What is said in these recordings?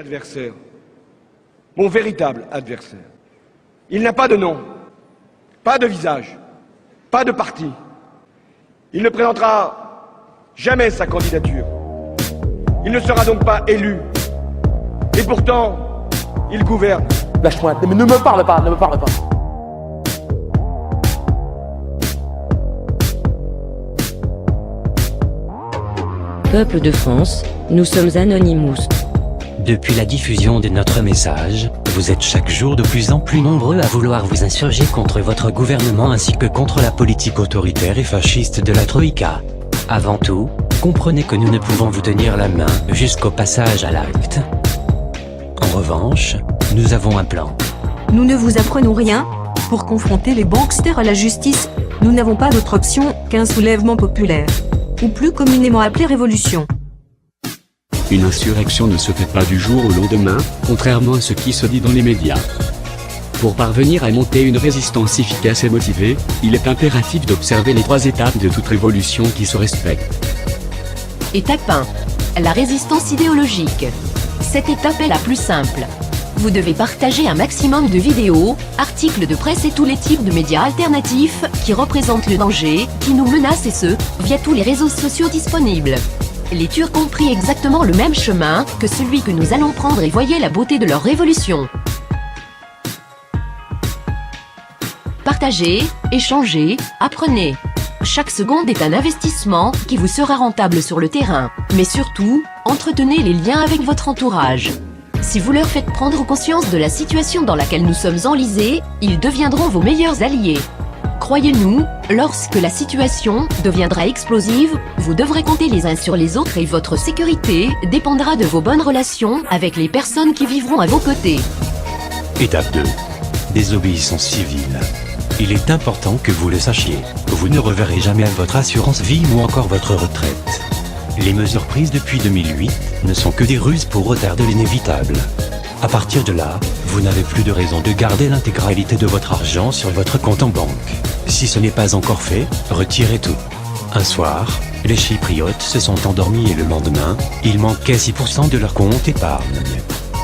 Adversaire, mon véritable adversaire. Il n'a pas de nom, pas de visage, pas de parti. Il ne présentera jamais sa candidature. Il ne sera donc pas élu. Et pourtant, il gouverne. Lâche-moi, ne me parle pas, ne me parle pas. Peuple de France, nous sommes Anonymous. Depuis la diffusion de notre message, vous êtes chaque jour de plus en plus nombreux à vouloir vous insurger contre votre gouvernement ainsi que contre la politique autoritaire et fasciste de la Troïka. Avant tout, comprenez que nous ne pouvons vous tenir la main jusqu'au passage à l'acte. En revanche, nous avons un plan. Nous ne vous apprenons rien. Pour confronter les banksters à la justice, nous n'avons pas d'autre option qu'un soulèvement populaire. Ou plus communément appelé révolution. Une insurrection ne se fait pas du jour au lendemain, contrairement à ce qui se dit dans les médias. Pour parvenir à monter une résistance efficace et motivée, il est impératif d'observer les 3 étapes de toute révolution qui se respectent. Étape 1. La résistance idéologique. Cette étape est la plus simple. Vous devez partager un maximum de vidéos, articles de presse et tous les types de médias alternatifs qui représentent le danger, qui nous menacent et ce, via tous les réseaux sociaux disponibles. Les Turcs ont pris exactement le même chemin que celui que nous allons prendre et voyez la beauté de leur révolution. Partagez, échangez, apprenez. Chaque seconde est un investissement qui vous sera rentable sur le terrain, mais surtout, entretenez les liens avec votre entourage. Si vous leur faites prendre conscience de la situation dans laquelle nous sommes enlisés, ils deviendront vos meilleurs alliés. Croyez-nous, lorsque la situation deviendra explosive, vous devrez compter les uns sur les autres et votre sécurité dépendra de vos bonnes relations avec les personnes qui vivront à vos côtés. Étape 2. Désobéissance civile. Il est important que vous le sachiez, vous ne reverrez jamais votre assurance vie ou encore votre retraite. Les mesures prises depuis 2008 ne sont que des ruses pour retarder l'inévitable. À partir de là, vous n'avez plus de raison de garder l'intégralité de votre argent sur votre compte en banque. Si ce n'est pas encore fait, retirez tout. Un soir, les Chypriotes se sont endormis et le lendemain, il manquait 6% de leur compte épargne.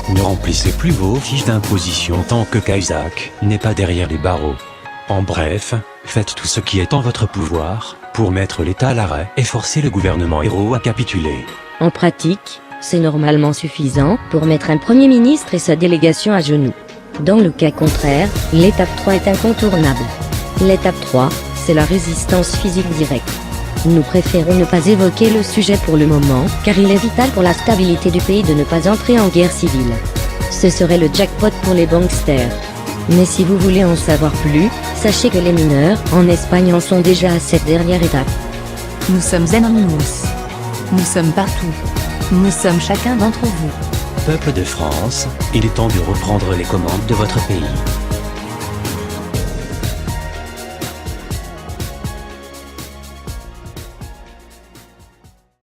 Ne remplissez plus vos fiches d'imposition tant que Cahuzac n'est pas derrière les barreaux. En bref, faites tout ce qui est en votre pouvoir pour mettre l'État à l'arrêt et forcer le gouvernement héros à capituler. En pratique, c'est normalement suffisant pour mettre un Premier ministre et sa délégation à genoux. Dans le cas contraire, l'étape 3 est incontournable. L'étape 3, c'est la résistance physique directe. Nous préférons ne pas évoquer le sujet pour le moment, car il est vital pour la stabilité du pays de ne pas entrer en guerre civile. Ce serait le jackpot pour les banksters. Mais si vous voulez en savoir plus, sachez que les mineurs en Espagne en sont déjà à cette dernière étape. Nous sommes Anonymous. Nous sommes partout. Nous sommes chacun d'entre vous. Peuple de France, il est temps de reprendre les commandes de votre pays.